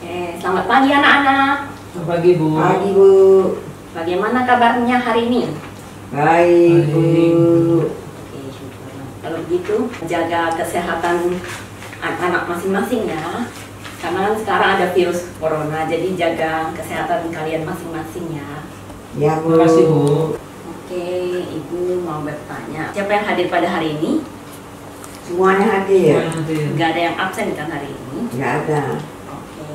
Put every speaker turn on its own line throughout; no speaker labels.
Selamat pagi anak-anak.
Selamat pagi, Bu.
Pagi, Bu.
Bagaimana kabarnya hari ini?
Baik, Bu.
Oke, syukurlah. Kalau begitu, jaga kesehatan anak-anak masing-masing ya. Karena kan sekarang ada virus corona, jadi jaga kesehatan kalian masing-masing ya.
Ya, Bu.
Terima kasih, Bu.
Oke, Ibu mau bertanya. Siapa yang hadir pada hari ini?
Semuanya hadir.
Nggak ada yang absen kan hari ini?
Nggak ada.
Oke.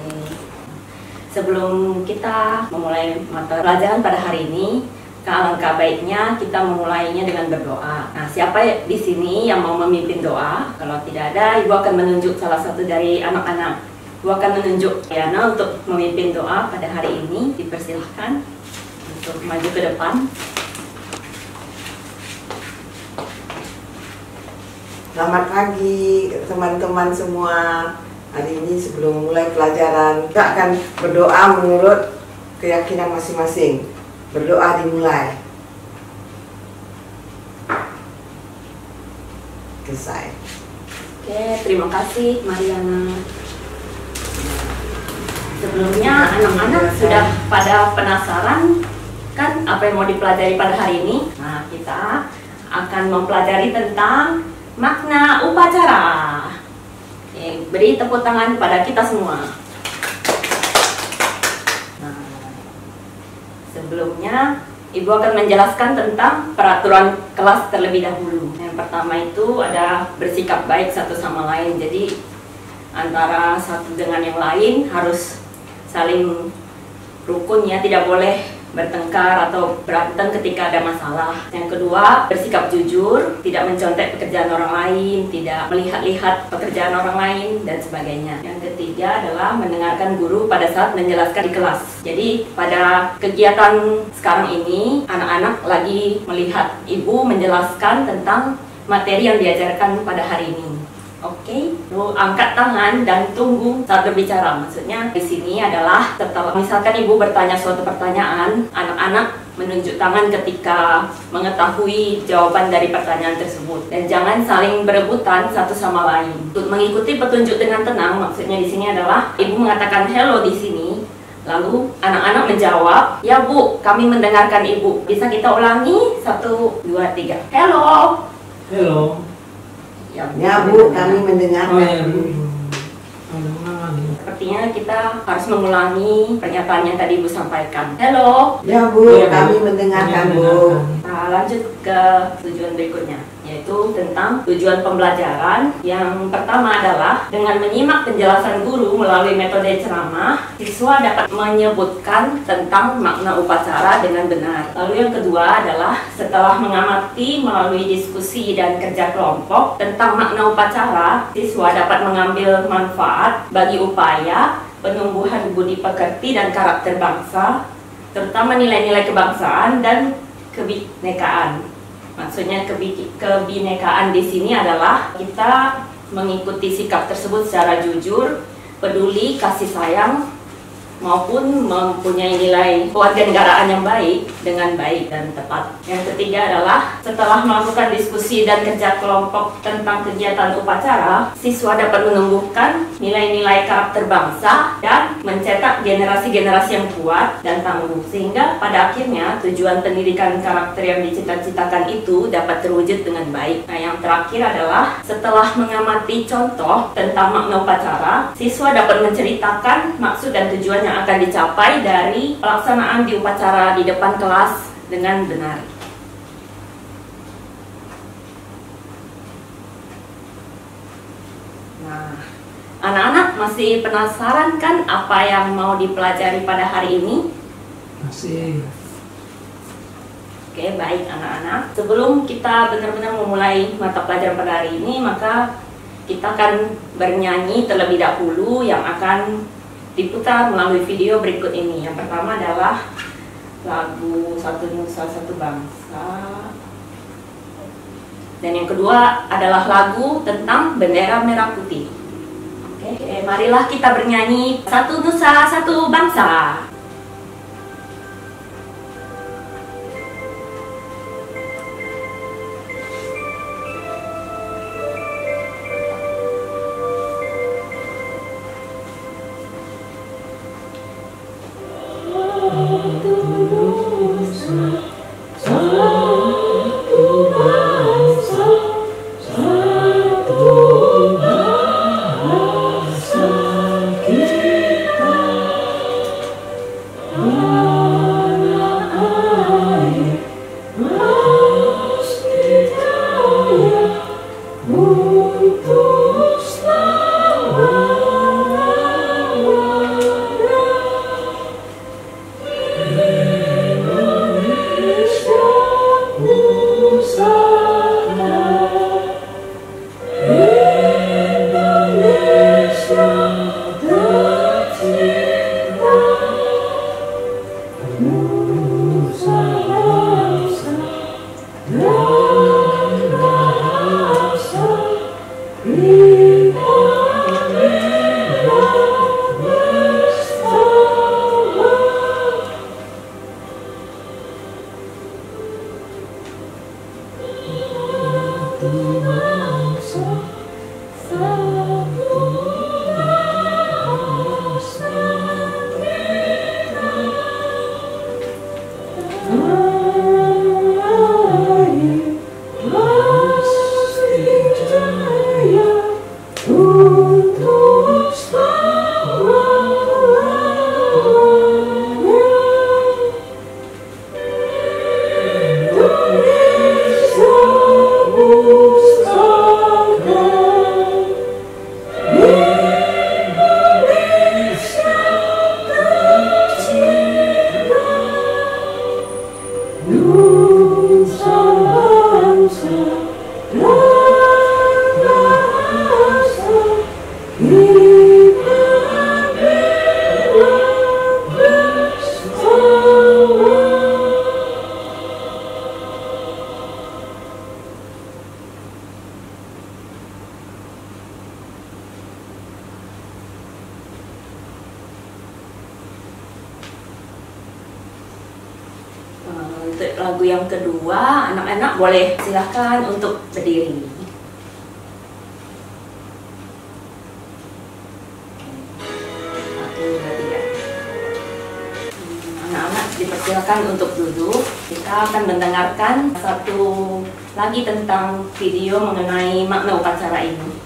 Sebelum kita memulai mata pelajaran pada hari ini, alangkah baiknya kita memulainya dengan berdoa. Nah, siapa di sini yang mau memimpin doa? Kalau tidak ada, Ibu akan menunjuk salah satu dari anak-anak. Ibu akan menunjuk Yana untuk memimpin doa pada hari ini. Dipersilahkan untuk maju ke depan.
Selamat pagi teman-teman semua. Hari ini sebelum mulai pelajaran, kita akan berdoa menurut keyakinan masing-masing. Berdoa dimulai. Selesai.
Oke, terima kasih Mariana. Sebelumnya anak-anak sudah pada penasaran kan apa yang mau dipelajari pada hari ini? Nah, kita akan mempelajari tentang makna upacara. Oke, beri tepuk tangan pada kita semua. Nah, sebelumnya Ibu akan menjelaskan tentang peraturan kelas terlebih dahulu. Yang pertama itu ada bersikap baik satu sama lain. Jadi antara satu dengan yang lain harus saling rukun ya, tidak boleh bertengkar atau berantem ketika ada masalah. Yang kedua, bersikap jujur, tidak mencontek pekerjaan orang lain, tidak melihat-lihat pekerjaan orang lain, dan sebagainya. Yang ketiga adalah mendengarkan guru pada saat menjelaskan di kelas. Jadi pada kegiatan sekarang ini, anak-anak lagi melihat ibu menjelaskan tentang materi yang diajarkan pada hari ini. Oke, lalu angkat tangan dan tunggu saat berbicara. Maksudnya di sini adalah setelah misalkan ibu bertanya suatu pertanyaan, anak-anak menunjuk tangan ketika mengetahui jawaban dari pertanyaan tersebut, dan jangan saling berebutan satu sama lain. Untuk mengikuti petunjuk dengan tenang, maksudnya di sini adalah ibu mengatakan hello di sini, lalu anak-anak menjawab, ya Bu, kami mendengarkan Ibu. Bisa kita ulangi? 1, 2, 3. Hello.
Hello.
Ya, Bu, kami mendengarkan.
Oh ya, Bu.
Sepertinya kita harus mengulangi pernyataan yang tadi Ibu sampaikan. Hello.
Ya, Bu,
Ya, Bu.
kami mendengarkan, Bu.
Nah, lanjut ke tujuan berikutnya, yaitu tentang tujuan pembelajaran. Yang pertama adalah dengan menyimak penjelasan guru melalui metode ceramah, siswa dapat menyebutkan tentang makna upacara dengan benar. Lalu yang kedua adalah setelah mengamati melalui diskusi dan kerja kelompok tentang makna upacara, siswa dapat mengambil manfaat bagi upaya penumbuhan budi pekerti dan karakter bangsa, terutama nilai-nilai kebangsaan dan kebinekaan. Maksudnya kebinekaan di sini adalah kita mengikuti sikap tersebut secara jujur, peduli, kasih sayang, maupun mempunyai nilai kewarganegaraan yang baik dengan baik dan tepat. Yang ketiga adalah setelah melakukan diskusi dan kerja kelompok tentang kegiatan upacara, siswa dapat menumbuhkan nilai-nilai karakter bangsa dan mencetak generasi-generasi yang kuat dan tangguh, sehingga pada akhirnya tujuan pendidikan karakter yang dicita-citakan itu dapat terwujud dengan baik. Nah, yang terakhir adalah setelah mengamati contoh tentang makna upacara, siswa dapat menceritakan maksud dan tujuan yang akan dicapai dari pelaksanaan di upacara di depan kelas dengan benar. Nah, anak-anak masih penasaran kan apa yang mau dipelajari pada hari ini?
Masih.
Oke, baik anak-anak. Sebelum kita benar-benar memulai mata pelajaran pada hari ini, maka kita akan bernyanyi terlebih dahulu yang akan diputar melalui video berikut ini. Yang pertama adalah lagu Satu Nusa Satu Bangsa, dan yang kedua adalah lagu tentang bendera merah putih. Oke, marilah kita bernyanyi Satu Nusa Satu Bangsa.
bangsa, satu bahasa kita. Air pasti jaya untuk selamanya. Indonesia pusaka, Indonesia tercinta, nusa bangsa dan bahasa kita bela bersama.
Untuk lagu yang kedua, anak-anak boleh silahkan untuk berdiri. Satu, dua, tiga. Anak-anak dipersilakan untuk duduk. Kita akan mendengarkan satu lagi tentang video mengenai makna upacara ini.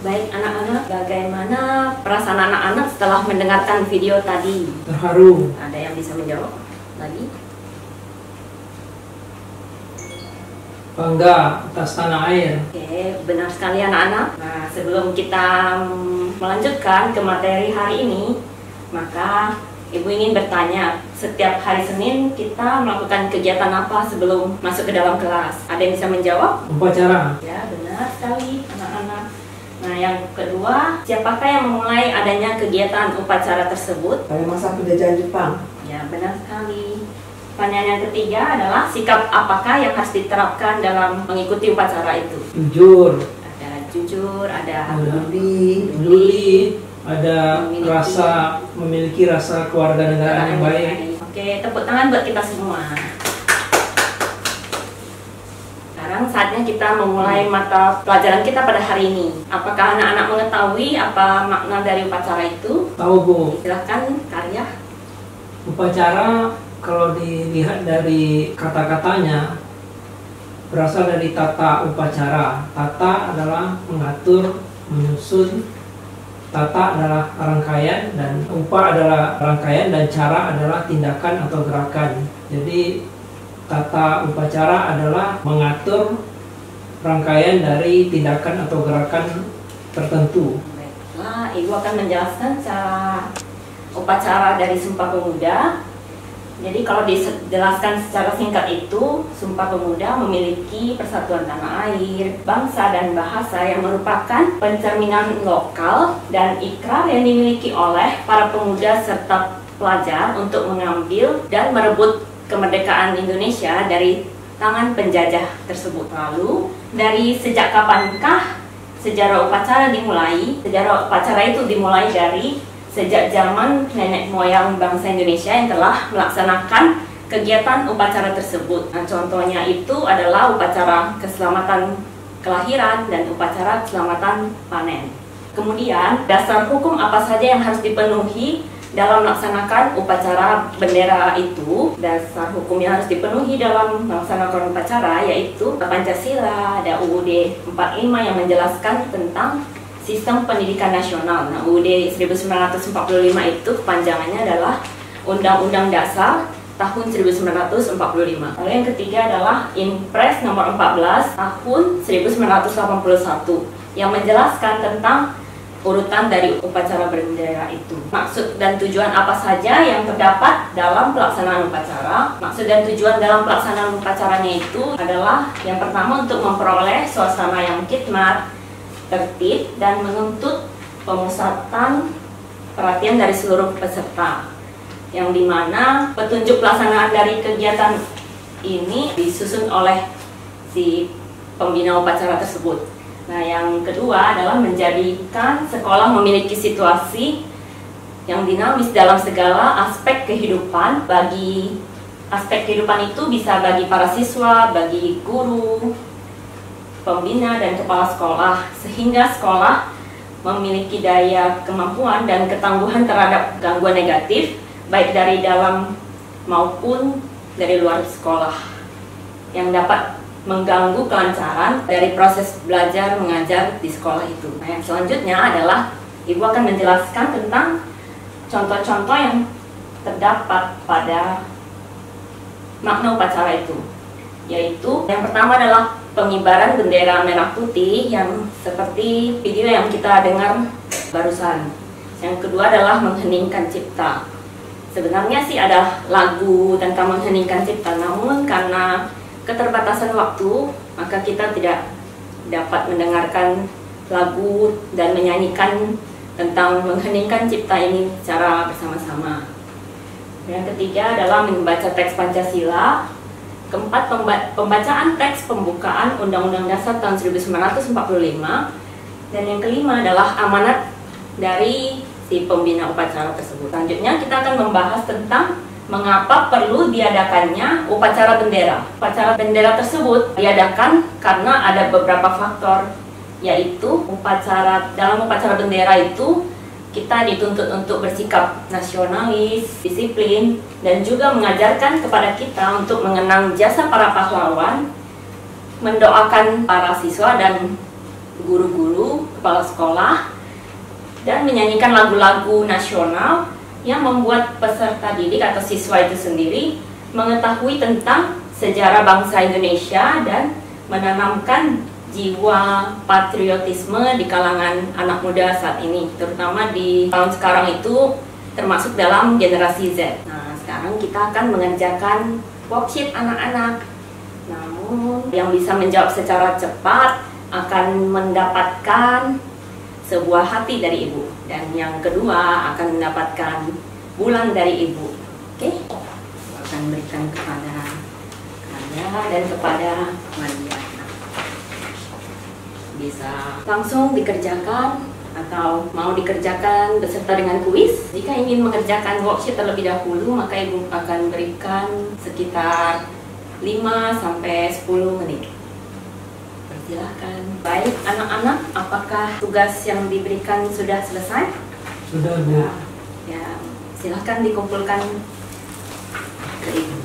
Baik anak-anak, bagaimana perasaan anak-anak setelah mendengarkan video tadi?
Terharu.
Ada yang bisa menjawab lagi?
Bangga atas tanah air.
Oke, benar sekali anak-anak. Nah, sebelum kita melanjutkan ke materi hari ini, maka Ibu ingin bertanya, setiap hari Senin kita melakukan kegiatan apa sebelum masuk ke dalam kelas? Ada yang bisa menjawab?
Upacara.
Ya, benar sekali anak-anak. Nah, yang kedua, siapakah yang memulai adanya kegiatan upacara tersebut?
Pada masa penjajahan Jepang.
Ya, benar sekali. Pertanyaan yang ketiga adalah sikap apakah yang harus diterapkan dalam mengikuti upacara itu?
Jujur.
Ada jujur, ada
Peduli. Ada memiliki rasa kewarganegaraan yang baik.
Oke, tepuk tangan buat kita semua. Sekarang saatnya kita memulai mata pelajaran kita pada hari ini. Apakah anak-anak mengetahui apa makna dari upacara itu?
Tahu Bu,
Silahkan, Karya.
upacara kalau dilihat dari kata-katanya berasal dari tata upacara. Tata adalah mengatur, menyusun. Tata adalah rangkaian dan upa adalah rangkaian dan cara adalah tindakan atau gerakan. Jadi tata upacara adalah mengatur rangkaian dari tindakan atau gerakan tertentu.
Baiklah, Ibu akan menjelaskan cara upacara dari Sumpah Pemuda. Jadi kalau dijelaskan secara singkat itu, Sumpah Pemuda memiliki persatuan tanah air, bangsa dan bahasa yang merupakan pencerminan lokal dan ikrar yang dimiliki oleh para pemuda serta pelajar untuk mengambil dan merebut kemerdekaan Indonesia dari tangan penjajah tersebut. Lalu, dari sejak kapankah sejarah upacara dimulai? Sejarah upacara itu dimulai dari sejak zaman nenek moyang bangsa Indonesia yang telah melaksanakan kegiatan upacara tersebut. Nah, contohnya itu adalah upacara keselamatan kelahiran dan upacara keselamatan panen. Kemudian, dasar hukum apa saja yang harus dipenuhi dalam melaksanakan upacara bendera itu? Dasar hukum yang harus dipenuhi dalam melaksanakan upacara yaitu Pancasila, ada UUD 45 yang menjelaskan tentang Sistem Pendidikan Nasional. Nah, UUD 1945 itu kepanjangannya adalah Undang-Undang Dasar tahun 1945. Lalu yang ketiga adalah Impres nomor 14 tahun 1981 yang menjelaskan tentang urutan dari upacara bendera itu. Maksud dan tujuan apa saja yang terdapat dalam pelaksanaan upacara? Maksud dan tujuan dalam pelaksanaan upacaranya itu adalah yang pertama untuk memperoleh suasana yang khidmat, tertib, dan menuntut pemusatan perhatian dari seluruh peserta. yang dimana petunjuk pelaksanaan dari kegiatan ini disusun oleh si pembina upacara tersebut. Nah, yang kedua adalah menjadikan sekolah memiliki situasi yang dinamis dalam segala aspek kehidupan. Bagi aspek kehidupan itu bisa bagi para siswa, bagi guru, pembina, dan kepala sekolah, sehingga sekolah memiliki daya kemampuan dan ketangguhan terhadap gangguan negatif, baik dari dalam maupun dari luar sekolah, yang dapat mengganggu kelancaran dari proses belajar mengajar di sekolah itu. Nah, yang selanjutnya adalah Ibu akan menjelaskan tentang contoh-contoh yang terdapat pada makna upacara itu, yaitu yang pertama adalah pengibaran bendera merah putih yang seperti video yang kita dengar barusan. Yang kedua adalah mengheningkan cipta. Sebenarnya sih ada lagu tentang mengheningkan cipta, namun karena keterbatasan waktu, maka kita tidak dapat mendengarkan lagu dan menyanyikan tentang mengheningkan cipta ini secara bersama-sama. Yang ketiga adalah membaca teks Pancasila. Keempat, pembacaan teks pembukaan Undang-Undang Dasar tahun 1945. Dan yang kelima adalah amanat dari si pembina upacara tersebut. Selanjutnya kita akan membahas tentang mengapa perlu diadakannya upacara bendera. Upacara bendera tersebut diadakan karena ada beberapa faktor, yaitu dalam upacara bendera itu kita dituntut untuk bersikap nasionalis, disiplin, dan juga mengajarkan kepada kita untuk mengenang jasa para pahlawan, mendoakan para siswa dan guru-guru, kepala sekolah, dan menyanyikan lagu-lagu nasional yang membuat peserta didik atau siswa itu sendiri mengetahui tentang sejarah bangsa Indonesia dan menanamkan jiwa patriotisme di kalangan anak muda saat ini, terutama di tahun sekarang itu termasuk dalam generasi Z. Nah, sekarang kita akan mengerjakan worksheet anak-anak. Namun yang bisa menjawab secara cepat akan mendapatkan sebuah hati dari ibu, dan yang kedua akan mendapatkan bulan dari ibu. Oke, akan berikan kepada Kaya dan kepada Maria. Bisa langsung dikerjakan atau mau dikerjakan beserta dengan kuis. Jika ingin mengerjakan worksheet terlebih dahulu, maka ibu akan berikan sekitar 5-10 menit. Persilahkan. Baik anak-anak, apakah tugas yang diberikan sudah selesai?
Sudah, Bu.
Ya, silahkan dikumpulkan ke ibu.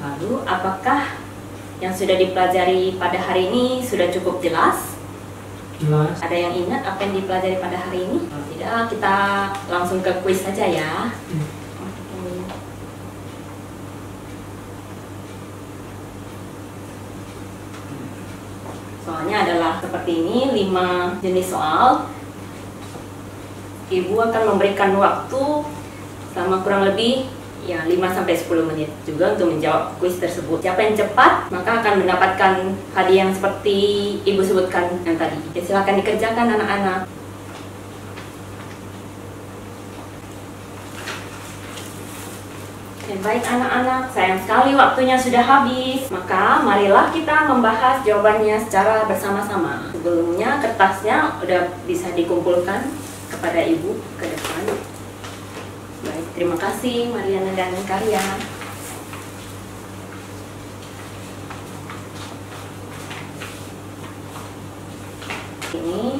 Lalu, apakah yang sudah dipelajari pada hari ini sudah cukup jelas?
Jelas.
Ada yang ingat apa yang dipelajari pada hari ini? Kalau tidak, kita langsung ke kuis saja ya. Oke. Soalnya adalah seperti ini, 5 jenis soal. Ibu akan memberikan waktu selama kurang lebih 5-10 menit juga untuk menjawab kuis tersebut. Siapa yang cepat, maka akan mendapatkan hadiah yang seperti ibu sebutkan yang tadi. Ya, silakan dikerjakan anak-anak. Baik anak-anak, sayang sekali waktunya sudah habis. Maka marilah kita membahas jawabannya secara bersama-sama. Sebelumnya kertasnya udah bisa dikumpulkan kepada ibu ke depan. Baik, terima kasih Mariana dan Karya. Ini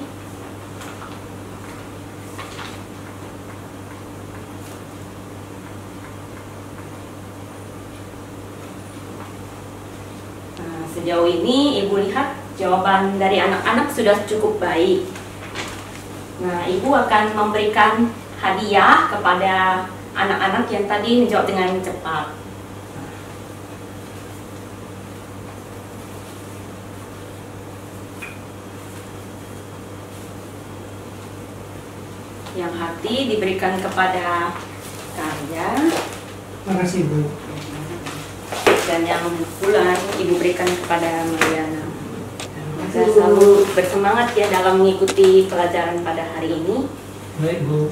sejauh ini ibu lihat jawaban dari anak-anak sudah cukup baik. Nah, ibu akan memberikan hadiah kepada anak-anak yang tadi menjawab dengan cepat. Yang hati diberikan kepada Karya.
Makasih, Bu.
Dan yang bulan ibu berikan kepada Mariana. Semoga selalu bersemangat ya dalam mengikuti pelajaran pada hari ini.
Baik, Bu.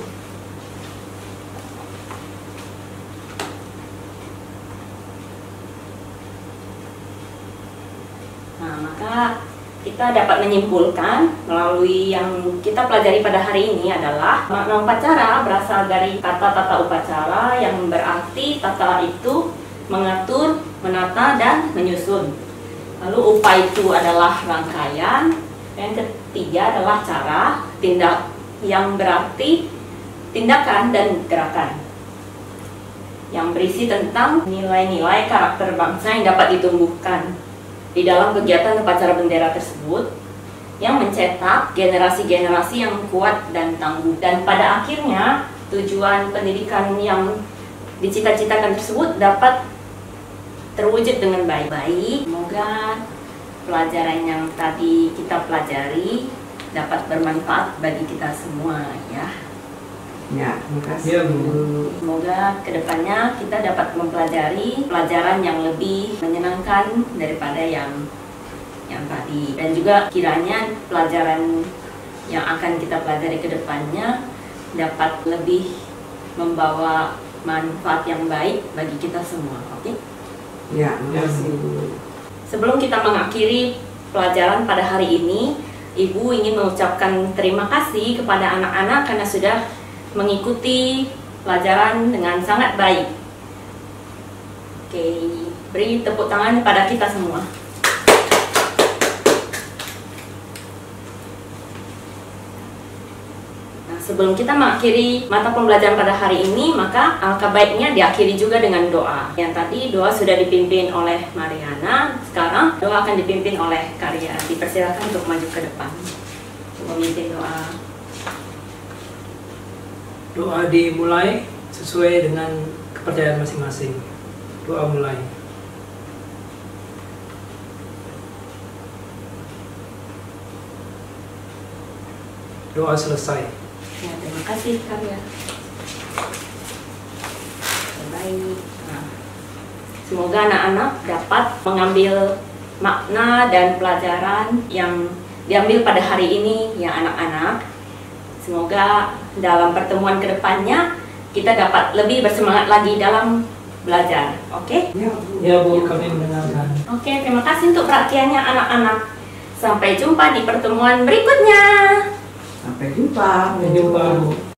Nah, maka kita dapat menyimpulkan melalui yang kita pelajari pada hari ini adalah makna upacara berasal dari kata tata upacara yang berarti tata itu mengatur, menata, dan menyusun. Lalu upa itu adalah rangkaian. Yang ketiga adalah cara, tindak yang berarti tindakan dan gerakan. Yang berisi tentang nilai-nilai karakter bangsa yang dapat ditumbuhkan di dalam kegiatan upacara bendera tersebut, yang mencetak generasi-generasi yang kuat dan tangguh. Dan pada akhirnya tujuan pendidikan yang dicita-citakan tersebut dapat terwujud dengan baik. Semoga pelajaran yang tadi kita pelajari dapat bermanfaat bagi kita semua ya.
Ya, terima kasih.
Ya, Bu.
Semoga kedepannya kita dapat mempelajari pelajaran yang lebih menyenangkan daripada yang tadi. Dan juga kiranya pelajaran yang akan kita pelajari kedepannya dapat lebih membawa manfaat yang baik bagi kita semua. Oke?
Ya, terima kasih.
Sebelum kita mengakhiri pelajaran pada hari ini, Ibu ingin mengucapkan terima kasih kepada anak-anak karena sudah mengikuti pelajaran dengan sangat baik. Oke, beri tepuk tangan kepada kita semua. Nah, sebelum kita mengakhiri mata pembelajaran pada hari ini, maka alangkah baiknya diakhiri juga dengan doa. Yang tadi doa sudah dipimpin oleh Mariana, sekarang doa akan dipimpin oleh Karya. Dipersilakan untuk maju ke depan memimpin doa.
Doa dimulai sesuai dengan kepercayaan masing-masing. Doa mulai. Doa selesai.
Ya, terima kasih Karya. Baik. Nah, semoga anak-anak dapat mengambil makna dan pelajaran yang diambil pada hari ini ya anak-anak. Semoga dalam pertemuan kedepannya kita dapat lebih bersemangat lagi dalam belajar. Oke?
Ya, Bu, kami mendengarkan.
Oke, terima kasih untuk perhatiannya anak-anak. Sampai jumpa di pertemuan berikutnya.
Sampai jumpa.
Sampai jumpa, Bu.